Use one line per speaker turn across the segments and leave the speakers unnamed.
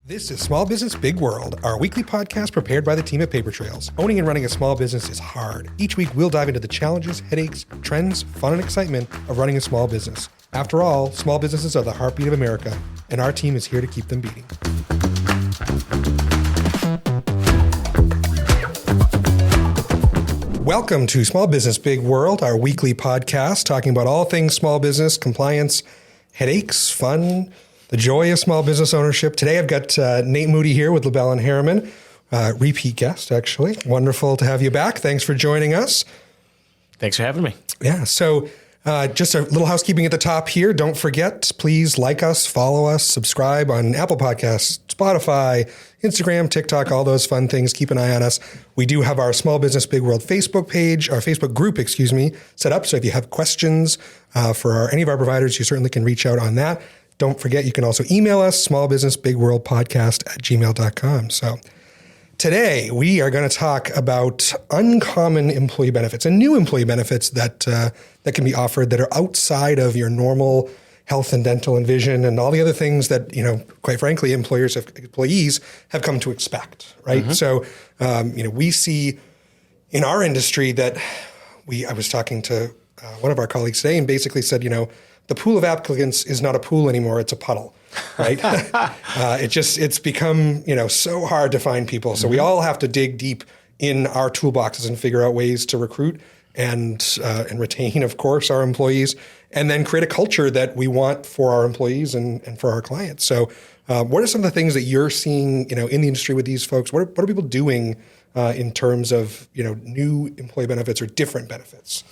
This is Small Business Big World, our weekly podcast prepared by the team at Paper Trails. Owning and running a small business is hard. Each week, we'll dive into the challenges, headaches, trends, fun, and excitement of running a small business. After all, small businesses are the heartbeat of America, and our team is here to keep them beating. Welcome to Small Business Big World, our weekly podcast talking about all things small business, compliance, headaches, fun, the joy of small business ownership. Today I've got Nate Moody here with LaBelle and Harriman, repeat guest actually. Wonderful to have you back. Thanks for joining us.
Thanks for having me.
Yeah, so just a little housekeeping at the top here. Don't forget, please like us, follow us, subscribe on Apple Podcasts, Spotify, Instagram, TikTok, all those fun things. Keep an eye on us. We do have our Small Business Big World Facebook page, our Facebook group, set up. So if you have questions for any of our providers, you certainly can reach out on that. Don't forget, you can also email us, smallbusinessbigworldpodcast@gmail.com. So today we are going to talk about uncommon employee benefits and new employee benefits that can be offered that are outside of your normal health and dental and vision and all the other things that, quite frankly, employees have come to expect, right? Mm-hmm. So, we see in our industry that I was talking to one of our colleagues today and basically said, the pool of applicants is not a pool anymore, it's a puddle, right? It's become, so hard to find people. So we all have to dig deep in our toolboxes and figure out ways to recruit and retain, of course, our employees, and then create a culture that we want for our employees and for our clients. So what are some of the things that you're seeing, in the industry with these folks? What are people doing in terms of, new employee benefits or different benefits?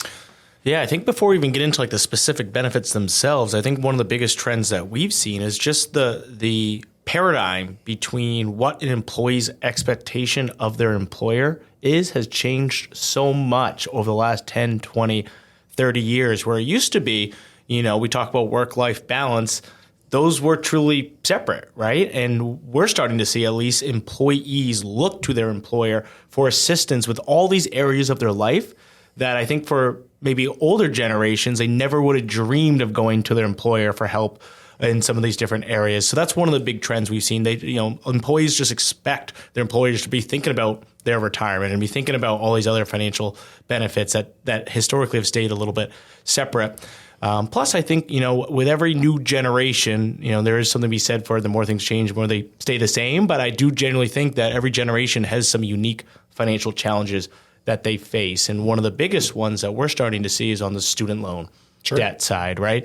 Yeah, I think before we even get into the specific benefits themselves, I think one of the biggest trends that we've seen is just the paradigm between what an employee's expectation of their employer has changed so much over the last 10, 20, 30 years, where it used to be, we talk about work-life balance, those were truly separate, right? And we're starting to see at least employees look to their employer for assistance with all these areas of their life that I think for maybe older generations, they never would have dreamed of going to their employer for help in some of these different areas. So that's one of the big trends we've seen. Employees just expect their employers to be thinking about their retirement and be thinking about all these other financial benefits that historically have stayed a little bit separate. Plus, I think, with every new generation, there is something to be said for the more things change, the more they stay the same. But I do genuinely think that every generation has some unique financial challenges that they face. And one of the biggest ones that we're starting to see is on the student loan debt side, right?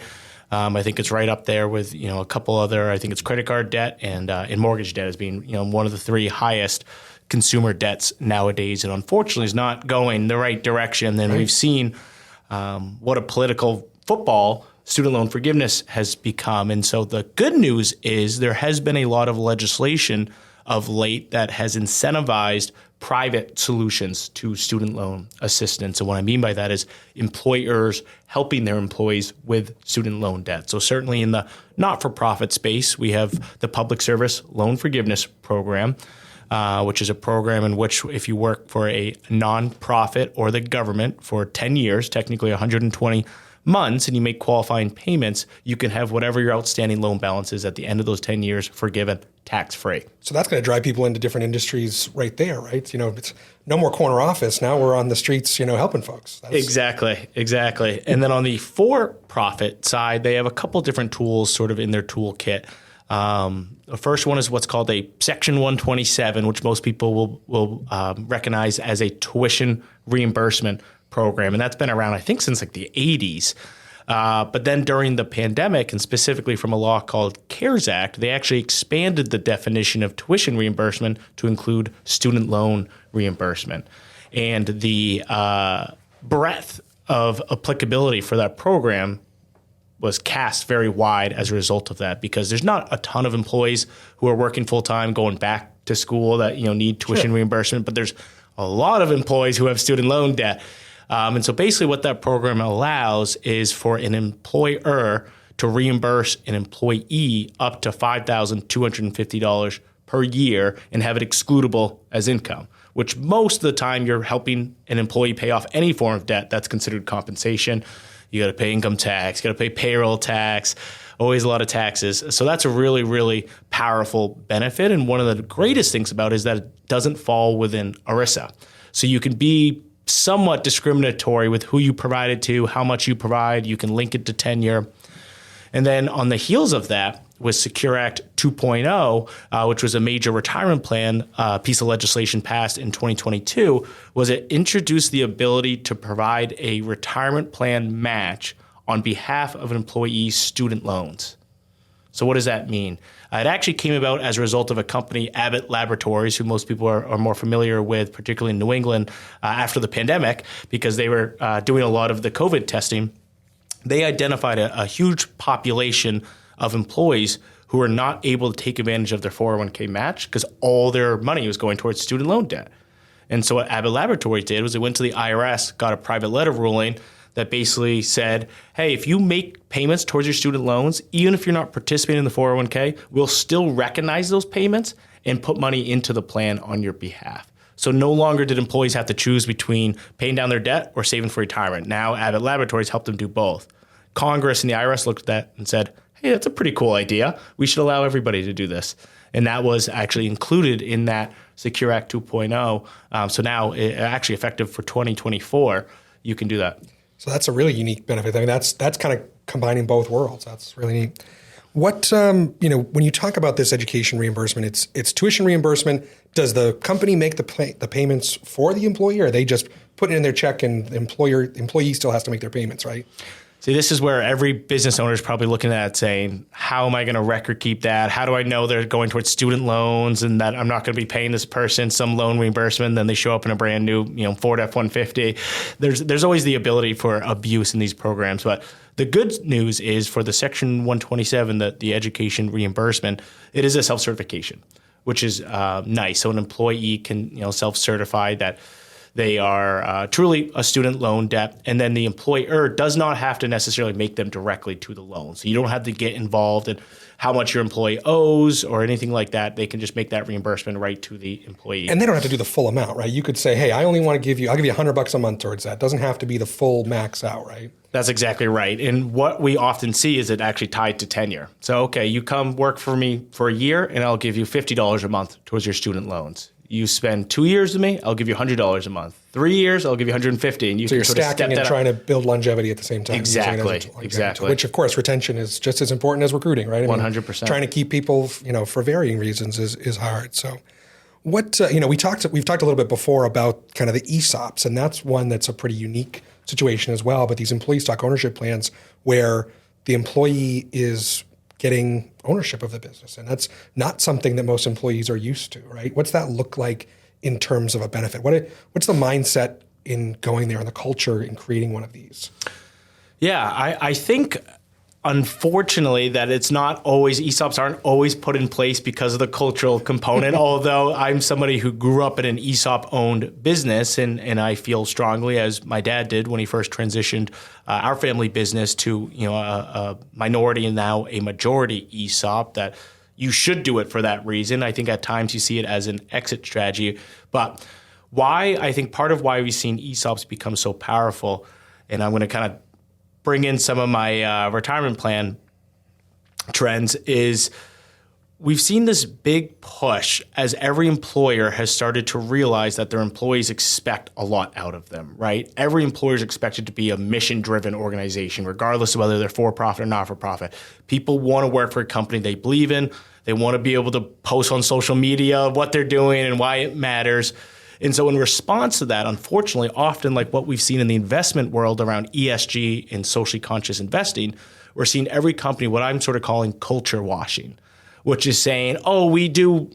I think it's right up there with, a couple other, I think it's credit card debt and mortgage debt as being, one of the three highest consumer debts nowadays. And unfortunately is not going the right direction. Then we've seen what a political football student loan forgiveness has become. And so the good news is there has been a lot of legislation of late that has incentivized private solutions to student loan assistance. And what I mean by that is employers helping their employees with student loan debt. So certainly in the not-for-profit space, we have the Public Service Loan Forgiveness Program, which is a program in which if you work for a nonprofit or the government for 10 years, technically 120 months, and you make qualifying payments, you can have whatever your outstanding loan balance is at the end of those 10 years forgiven tax-free.
So that's going to drive people into different industries right there, right? It's no more corner office. Now we're on the streets, helping folks.
Exactly. And then on the for-profit side, they have a couple different tools sort of in their toolkit. The first one is what's called a Section 127, which most people will recognize as a tuition reimbursement program. And that's been around, I think, since the 80s. But then during the pandemic, and specifically from a law called CARES Act, they actually expanded the definition of tuition reimbursement to include student loan reimbursement. And the breadth of applicability for that program was cast very wide as a result of that, because there's not a ton of employees who are working full-time going back to school that need tuition reimbursement, but there's a lot of employees who have student loan debt. And so basically what that program allows is for an employer to reimburse an employee up to $5,250 per year and have it excludable as income, which most of the time you're helping an employee pay off any form of debt that's considered compensation. You got to pay income tax, got to pay payroll tax, always a lot of taxes. So that's a really, really powerful benefit. And one of the greatest things about it is that it doesn't fall within ERISA. So you can be somewhat discriminatory with who you provide it to, how much you provide. You can link it to tenure. And then on the heels of that was Secure Act 2.0, which was a major retirement plan piece of legislation passed in 2022, was it introduced the ability to provide a retirement plan match on behalf of an employee's student loans. So what does that mean? It actually came about as a result of a company, Abbott Laboratories, who most people are more familiar with, particularly in New England, after the pandemic, because they were doing a lot of the COVID testing. They identified a huge population of employees who were not able to take advantage of their 401k match because all their money was going towards student loan debt. And so what Abbott Laboratories did was it went to the IRS, got a private letter ruling that basically said, hey, if you make payments towards your student loans, even if you're not participating in the 401k, we'll still recognize those payments and put money into the plan on your behalf. So no longer did employees have to choose between paying down their debt or saving for retirement. Now Abbott Laboratories helped them do both. Congress and the IRS looked at that and said, hey, that's a pretty cool idea. We should allow everybody to do this. And that was actually included in that Secure Act 2.0. So now, actually effective for 2024, you can do that.
So that's a really unique benefit. I mean, that's kind of combining both worlds. That's really neat. What when you talk about this education reimbursement, it's tuition reimbursement. Does the company make the payments for the employee, or are they just put it in their check and the employee still has to make their payments, right?
See, this is where every business owner is probably looking at it saying, how am I going to record keep that? How do I know they're going towards student loans and that I'm not going to be paying this person some loan reimbursement? Then they show up in a brand new, Ford F-150. There's always the ability for abuse in these programs. But the good news is for the Section 127, the education reimbursement, it is a self-certification, which is nice. So an employee can self-certify that they are truly a student loan debt, and then the employer does not have to necessarily make them directly to the loan. So you don't have to get involved in how much your employee owes or anything like that. They can just make that reimbursement right to the employee.
And they don't have to do the full amount, right? You could say, hey, I only want to I'll give you $100 a month towards that. It doesn't have to be the full max out, right?
That's exactly right. And what we often see is it actually tied to tenure. So, okay, you come work for me for a year and I'll give you $50 a month towards your student loans. You spend 2 years with me, I'll give you $100 a month. 3 years, I'll give you $150. And
so you're stacking and trying to build longevity at the same time.
Exactly.
Which, of course, retention is just as important as recruiting, right?
100%.
Trying to keep people, for varying reasons is hard. So what, we've talked a little bit before about kind of the ESOPs, and that's one that's a pretty unique situation as well. But these employee stock ownership plans where the employee is getting ownership of the business. And that's not something that most employees are used to, right? What's that look like in terms of a benefit? What's the mindset in going there and the culture in creating one of these?
Yeah, I think, unfortunately, that it's not always, ESOPs aren't always put in place because of the cultural component, although I'm somebody who grew up in an ESOP-owned business, and I feel strongly, as my dad did when he first transitioned our family business to a minority and now a majority ESOP, that you should do it for that reason. I think at times you see it as an exit strategy. But I think part of why we've seen ESOPs become so powerful, and I'm going to kind of bring in some of my retirement plan trends, is we've seen this big push as every employer has started to realize that their employees expect a lot out of them, right? Every employer is expected to be a mission-driven organization, regardless of whether they're for-profit or not-for-profit. People want to work for a company they believe in. They want to be able to post on social media what they're doing and why it matters. And so in response to that, unfortunately, often like what we've seen in the investment world around ESG and socially conscious investing, we're seeing every company what I'm sort of calling culture washing, which is saying, oh, we do,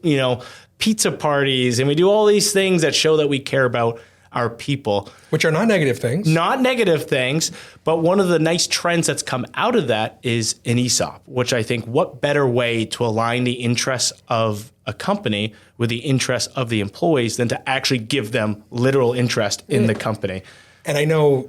pizza parties and we do all these things that show that we care about our people.
Which are not negative things.
Not negative things, but one of the nice trends that's come out of that is an ESOP, which I think what better way to align the interests of a company with the interests of the employees than to actually give them literal interest in the company. And
I know,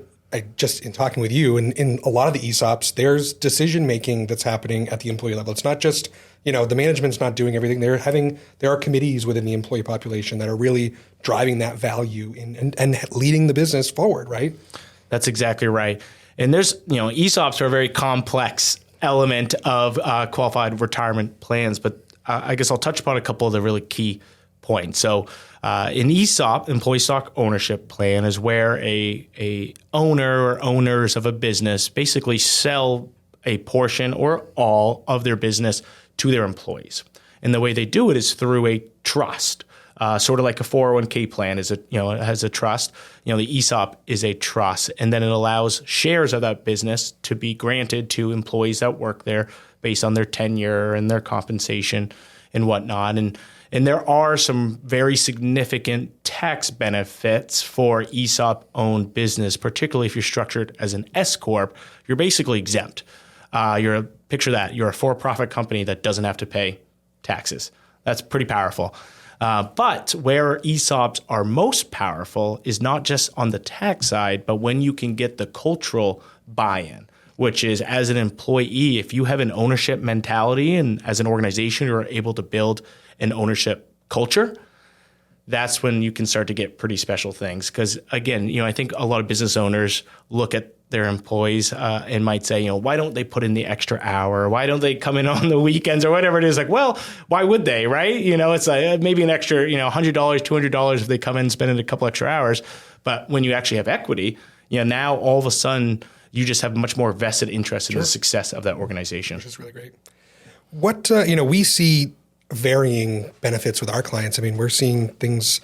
just in talking with you, in a lot of the ESOPs, there's decision-making that's happening at the employee level. It's not just, the management's not doing everything. There are committees within the employee population that are really driving that value and leading the business forward, right?
That's exactly right. And there's, ESOPs are a very complex element of qualified retirement plans, but I guess I'll touch upon a couple of the really key points. So an ESOP, employee stock ownership plan, is where a owner or owners of a business basically sell a portion or all of their business to their employees. And the way they do it is through a trust. Sort of like a 401k plan has a trust. The ESOP is a trust, and then it allows shares of that business to be granted to employees that work there based on their tenure and their compensation and whatnot. And there are some very significant tax benefits for ESOP-owned business, particularly if you're structured as an S corp. You're basically exempt. Picture that you're a for-profit company that doesn't have to pay taxes. That's pretty powerful. But where ESOPs are most powerful is not just on the tax side, but when you can get the cultural buy-in, which is as an employee, if you have an ownership mentality and as an organization, you're able to build an ownership culture, that's when you can start to get pretty special things. Because again, I think a lot of business owners look at their employees and might say, why don't they put in the extra hour? Why don't they come in on the weekends or whatever it is? Like, well, why would they, right? It's like maybe an extra, $100, $200 if they come in and spend it a couple extra hours. But when you actually have equity, now all of a sudden you just have much more vested interest in the success of that organization.
Which is really great. What, we see varying benefits with our clients. I mean, we're seeing things,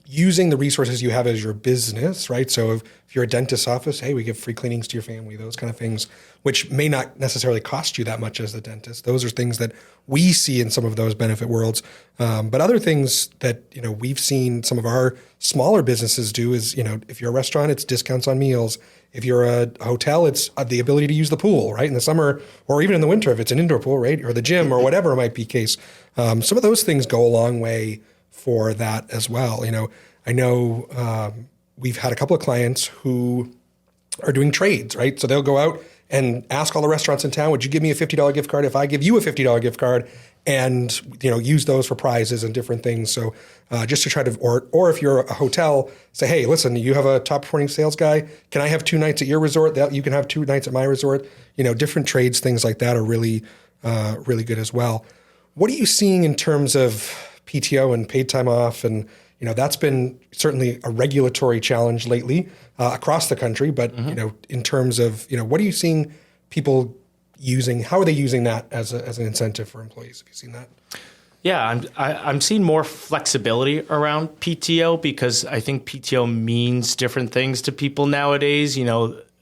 using the resources you have as your business, right? So if you're a dentist's office, hey, we give free cleanings to your family, those kind of things, which may not necessarily cost you that much as the dentist. Those are things that we see in some of those benefit worlds. But other things that, we've seen some of our smaller businesses do is, if you're a restaurant, it's discounts on meals. If you're a hotel, it's the ability to use the pool, right? In the summer or even in the winter, if it's an indoor pool, right? Or the gym or whatever it might be case. Some of those things go a long way for that as well. I know we've had a couple of clients who are doing trades, right? So they'll go out and ask all the restaurants in town, would you give me a $50 gift card if I give you a $50 gift card? And, use those for prizes and different things. So just to try to, or if you're a hotel, say, hey, listen, you have a top performing sales guy. Can I have 2 nights at your resort? You can have 2 nights at my resort. Different trades, things like that are really, really good as well. What are you seeing in terms of PTO and paid time off? And, that's been certainly a regulatory challenge lately across the country. But, in terms of, what are you seeing people using? How are they using that as an incentive for employees? Have you seen that?
Yeah, I'm seeing more flexibility around PTO because I think PTO means different things to people nowadays,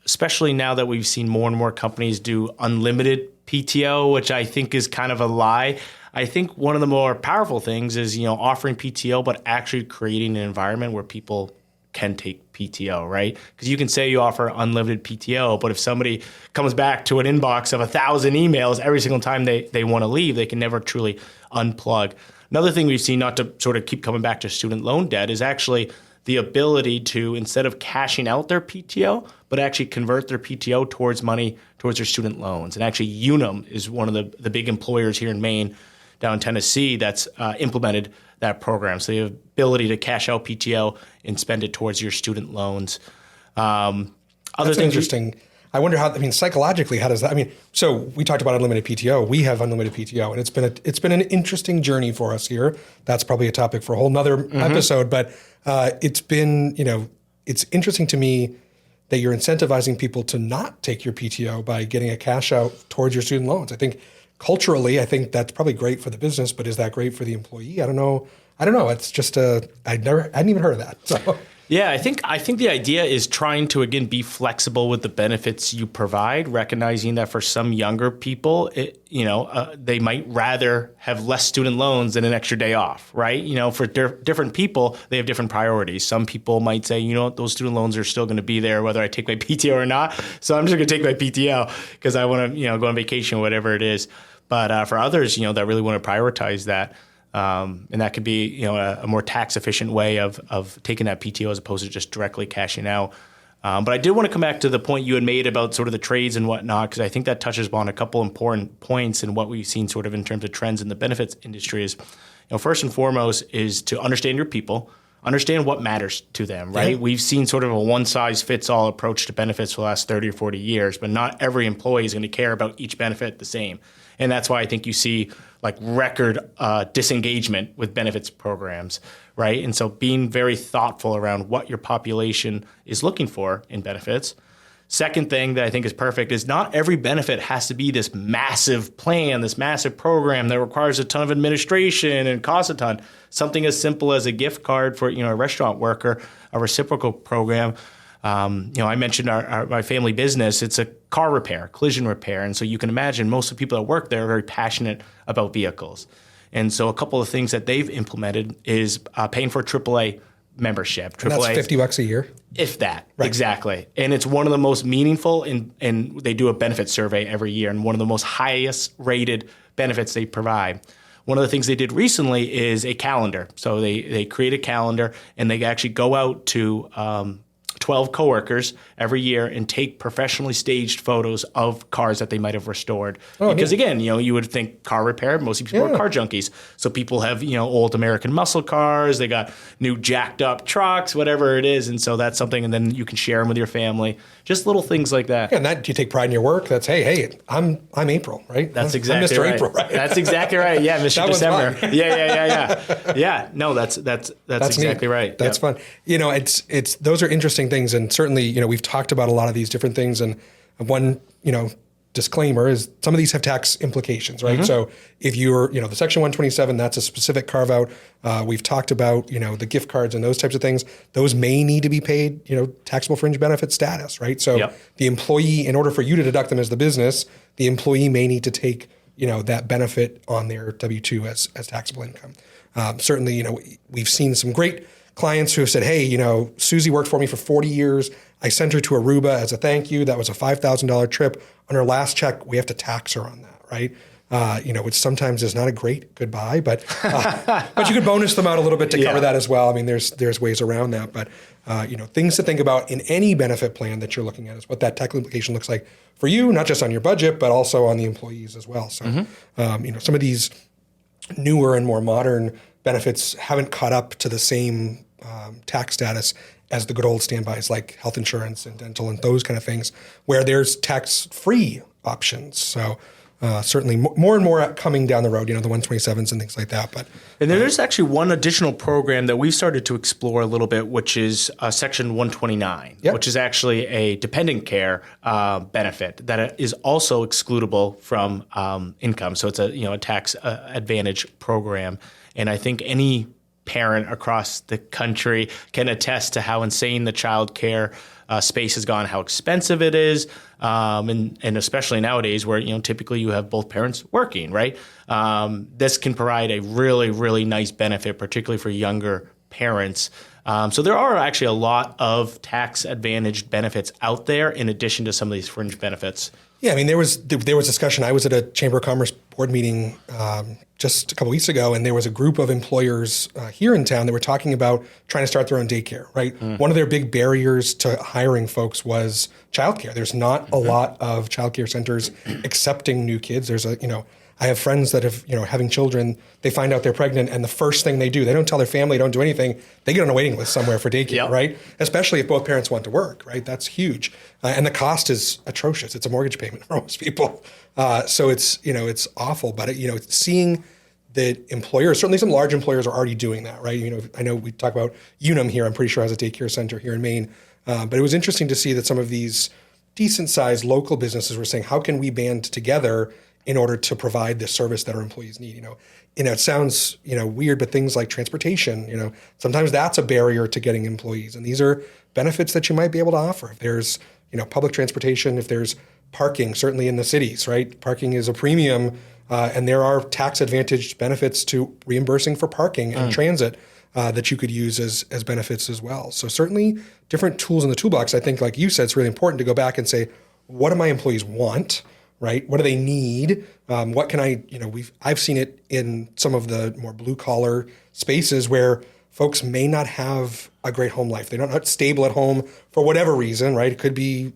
especially now that we've seen more and more companies do unlimited PTO, which I think is kind of a lie. I think one of the more powerful things is, offering PTO, but actually creating an environment where people can take PTO, right? Because you can say you offer unlimited PTO, but if somebody comes back to an inbox of 1,000 emails every single time they want to leave, they can never truly unplug. Another thing we've seen, not to sort of keep coming back to student loan debt, is actually the ability to, instead of cashing out their PTO, but actually convert their PTO towards money towards their student loans. And actually Unum is one of the big employers here in Maine, down in Tennessee, that's implemented that program. So you have ability to cash out PTO and spend it towards your student loans. Other
That's
things
interesting. I wonder psychologically, how does that, so we talked about unlimited PTO. We have unlimited PTO, and it's been an interesting journey for us here. That's probably a topic for a whole nother episode, but it's been, it's interesting to me that you're incentivizing people to not take your PTO by getting a cash out towards your student loans. I think culturally, that's probably great for the business, but is that great for the employee? I don't know. It's just I hadn't even heard of that. So.
Yeah, I think the idea is trying to, again, be flexible with the benefits you provide, recognizing that for some younger people, they might rather have less student loans than an extra day off, right? For different people, they have different priorities. Some people might say, those student loans are still going to be there whether I take my PTO or not. So I'm just going to take my PTO because I want to, go on vacation, whatever it is. But for others, that really want to prioritize that. And that could be, a more tax efficient way of taking that PTO as opposed to just directly cashing out. But I did want to come back to the point you had made about sort of the trades and whatnot, because I think that touches upon a couple important points and what we've seen sort of in terms of trends in the benefits industry is, first and foremost is to understand your people, understand what matters to them, right?
Yeah.
We've seen sort of a one-size-fits-all approach to benefits for the last 30 or 40 years, but not every employee is going to care about each benefit the same. And that's why I think you see like record disengagement with benefits programs, right? And so being very thoughtful around what your population is looking for in benefits. Second thing that I think is perfect is not every benefit has to be this massive plan, this massive program that requires a ton of administration and costs a ton. Something as simple as a gift card for a restaurant worker, a reciprocal program. I mentioned my family business. It's a car repair, collision repair. And so you can imagine most of the people that work there are very passionate about vehicles. And so a couple of things that they've implemented is paying for AAA membership.
And that's $50 a year?
If that,
right.
Exactly. And it's one of the most meaningful, and they do a benefit survey every year, and one of the most highest rated benefits they provide. One of the things they did recently is a calendar. So they create a calendar, and they actually go out to 12 coworkers every year and take professionally staged photos of cars that they might have restored. Because again, you would think car repair, most people are car junkies. So people have, old American muscle cars, they got new jacked up trucks, whatever it is. And so that's something, and then you can share them with your family. Just little things like that.
Yeah, and that, do you take pride in your work? That's, hey, I'm April, right?
That's exactly
I'm Mr.
right.
April, right?
That's exactly right. Yeah, Mr. December.
Fun.
Yeah. Yeah, no, that's exactly
neat.
right.
That's fun. It's those are interesting things, and certainly, we've talked about a lot of these different things, and one, disclaimer is some of these have tax implications, right? Mm-hmm. So if you're, the Section 127, that's a specific carve out. We've talked about, the gift cards and those types of things. Those may need to be paid, taxable fringe benefit status, right? So the employee, in order for you to deduct them as the business, the employee may need to take, that benefit on their W-2 as taxable income. Certainly, we've seen some great clients who have said, hey, Susie worked for me for 40 years. I sent her to Aruba as a thank you. That was a $5,000 trip. On her last check, we have to tax her on that, right? Which sometimes is not a great goodbye, but you could bonus them out a little bit to cover that as well. I mean, there's ways around that, but things to think about in any benefit plan that you're looking at is what that tax implication looks like for you, not just on your budget, but also on the employees as well. So, some of these newer and more modern benefits haven't caught up to the same tax status as the good old standbys like health insurance and dental and those kind of things, where there's tax-free options. So certainly more and more coming down the road, the 127s and things like that. But
and there's actually one additional program that we've started to explore a little bit, which is Section 129, which is actually a dependent care benefit that is also excludable from income. So it's a tax advantage program. And I think any parent across the country can attest to how insane the child care space has gone, how expensive it is, and especially nowadays where typically you have both parents working, right? This can provide a really, really nice benefit, particularly for younger parents. So there are actually a lot of tax advantaged benefits out there in addition to some of these fringe benefits.
Yeah, I mean, there was discussion. I was at a Chamber of Commerce board meeting just a couple weeks ago, and there was a group of employers here in town that were talking about trying to start their own daycare, right? One of their big barriers to hiring folks was childcare. There's not a lot of childcare centers accepting new kids. There's I have friends that have, having children, they find out they're pregnant, and the first thing they do, they don't tell their family, don't do anything. They get on a waiting list somewhere for daycare, right? Especially if both parents want to work, right? That's huge. And the cost is atrocious. It's a mortgage payment for most people. So it's, it's awful. But, seeing that employers, certainly some large employers are already doing that, right? I know we talk about Unum here, I'm pretty sure has a daycare center here in Maine. But it was interesting to see that some of these decent-sized local businesses were saying, how can we band together in order to provide the service that our employees need? It sounds, weird, but things like transportation, sometimes that's a barrier to getting employees. And these are benefits that you might be able to offer. If there's, public transportation, if there's parking, certainly in the cities, right? Parking is a premium, and there are tax advantaged benefits to reimbursing for parking and transit that you could use as benefits as well. So certainly different tools in the toolbox. I think, like you said, it's really important to go back and say, what do my employees want? Right? What do they need? What can I, I've seen it in some of the more blue collar spaces where folks may not have a great home life. They're not stable at home for whatever reason, right? It could be,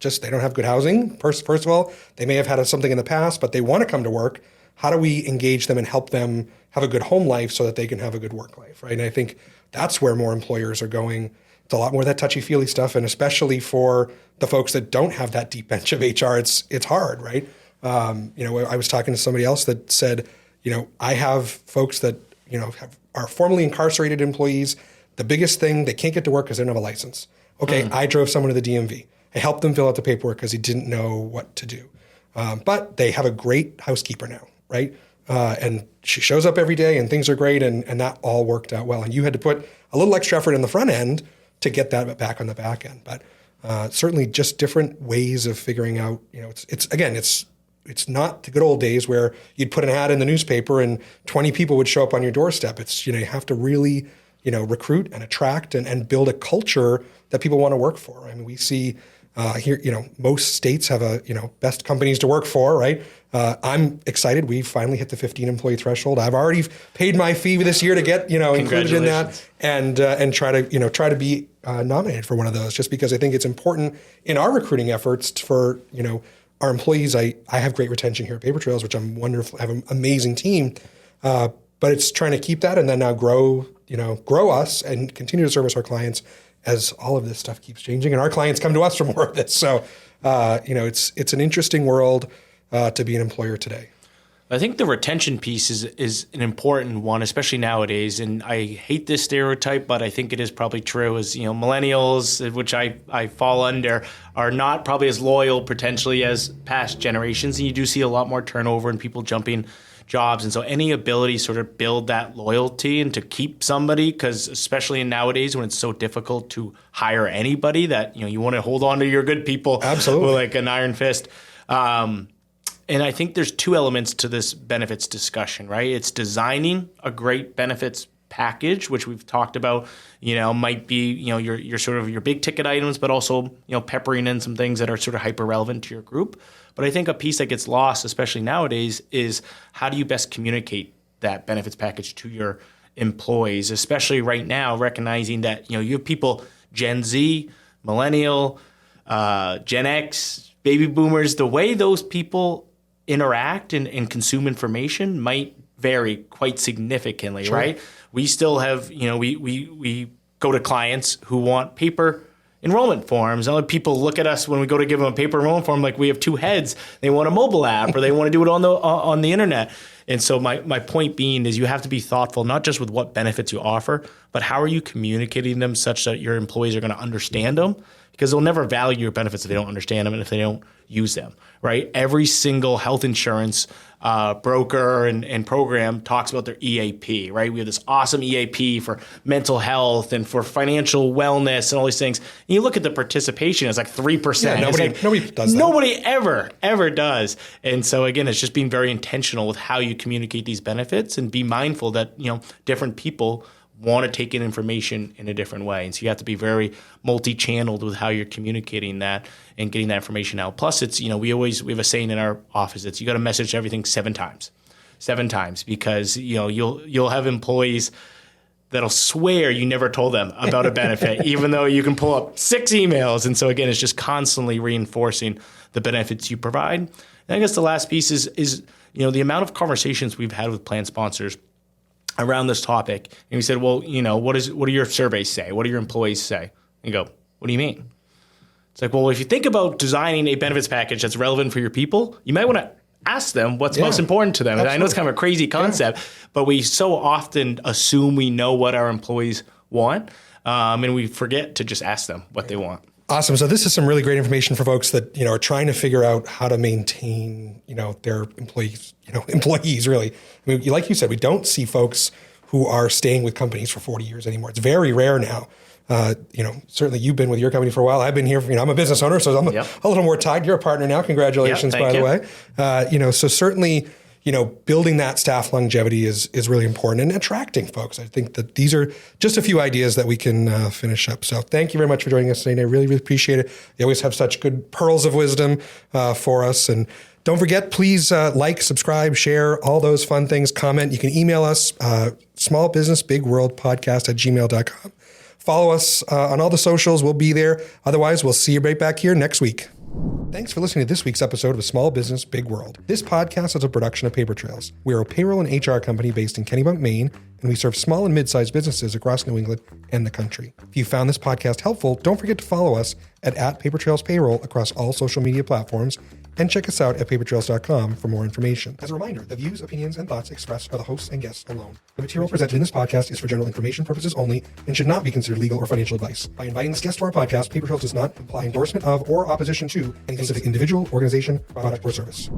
just they don't have good housing. First of all, they may have had something in the past, but they want to come to work. how do we engage them and help them have a good home life so that they can have a good work life, right? And I think that's where more employers are going. It's a lot more of that touchy-feely stuff, and especially for the folks that don't have that deep bench of HR, it's hard, right? I was talking to somebody else that said, I have folks that are formerly incarcerated employees. The biggest thing, they can't get to work because they don't have a license. Okay, I drove someone to the DMV. I helped them fill out the paperwork because he didn't know what to do. But they have a great housekeeper now, right? And she shows up every day and things are great, and that all worked out well. And you had to put a little extra effort in the front end to get that back on the back end. But certainly just different ways of figuring out, it's not the good old days where you'd put an ad in the newspaper and 20 people would show up on your doorstep. It's, you have to really, recruit and attract and build a culture that people want to work for. I mean, we see here, most states have best companies to work for, right? I'm excited. We finally hit the 15 employee threshold. I've already paid my fee this year to get, included in that and try to be nominated for one of those, just because I think it's important in our recruiting efforts for, our employees. I have great retention here at Paper Trails, which I'm wonderful. I have an amazing team, but it's trying to keep that and then now grow us and continue to service our clients as all of this stuff keeps changing, and our clients come to us for more of this. So, it's an interesting world to be an employer today.
I think the retention piece is an important one, especially nowadays. And I hate this stereotype, but I think it is probably true. As millennials, which I fall under, are not probably as loyal potentially as past generations, and you do see a lot more turnover and people jumping jobs. And so any ability to sort of build that loyalty and to keep somebody, because especially in nowadays when it's so difficult to hire anybody, that you want to hold on to your good people.
Absolutely.
With like an iron fist. And I think there's two elements to this benefits discussion, right? It's designing a great benefits package, which we've talked about, might be, your sort of your big ticket items, but also, peppering in some things that are sort of hyper relevant to your group. But I think a piece that gets lost, especially nowadays, is how do you best communicate that benefits package to your employees, especially right now, recognizing that, you have people, Gen Z, millennial, Gen X, baby boomers, the way those people interact and consume information might vary quite significantly, sure. Right? We still have, we go to clients who want paper enrollment forms. Other people look at us when we go to give them a paper enrollment form like we have two heads. They want a mobile app or they want to do it on the internet. And so my point being is you have to be thoughtful, not just with what benefits you offer, but how are you communicating them such that your employees are going to understand them? Because they'll never value your benefits if they don't understand them and if they don't use them, right? Every single health insurance broker and program talks about their EAP, right? We have this awesome EAP for mental health and for financial wellness and all these things. And you look at the participation, it's like 3%.
Yeah, nobody does that.
Nobody ever does. And so again, it's just being very intentional with how you communicate these benefits and be mindful that, different people want to take in information in a different way. And so you have to be very multi-channeled with how you're communicating that and getting that information out. Plus, it's, we have a saying in our office, it's you got to message everything 7 times, because, you'll have employees that'll swear you never told them about a benefit, even though you can pull up 6 emails. And so again, it's just constantly reinforcing the benefits you provide. And I guess the last piece is the amount of conversations we've had with plan sponsors around this topic. And we said, well, what do your surveys say? What do your employees say? And you go, what do you mean? It's like, well, if you think about designing a benefits package that's relevant for your people, you might want to ask them what's most important to them. Absolutely. And I know it's kind of a crazy concept, but we so often assume we know what our employees want, and we forget to just ask them what they want.
Awesome. So this is some really great information for folks that, are trying to figure out how to maintain, their employees really. I mean, like you said, we don't see folks who are staying with companies for 40 years anymore. It's very rare now. Certainly you've been with your company for a while. I've been here, I'm a business owner, so I'm a little more tied. You're a partner now. Congratulations, by the way. So certainly, building that staff longevity is really important, and attracting folks. I think that these are just a few ideas that we can finish up. So thank you very much for joining us today. I really, really appreciate it. You always have such good pearls of wisdom for us. And don't forget, please like, subscribe, share, all those fun things, comment. You can email us, smallbusinessbigworldpodcast@gmail.com. Follow us on all the socials. We'll be there. Otherwise, we'll see you right back here next week. Thanks for listening to this week's episode of Small Business, Big World. This podcast is a production of Paper Trails. We are a payroll and HR company based in Kennebunk, Maine, and we serve small and mid-sized businesses across New England and the country. If you found this podcast helpful, don't forget to follow us at Paper Trails Payroll across all social media platforms, and check us out at papertrails.com for more information. As a reminder, the views, opinions, and thoughts expressed by the hosts and guests alone. The material presented in this podcast is for general information purposes only and should not be considered legal or financial advice. By inviting this guest to our podcast, Paper Trails does not imply endorsement of or opposition to any specific individual, organization, product, or service.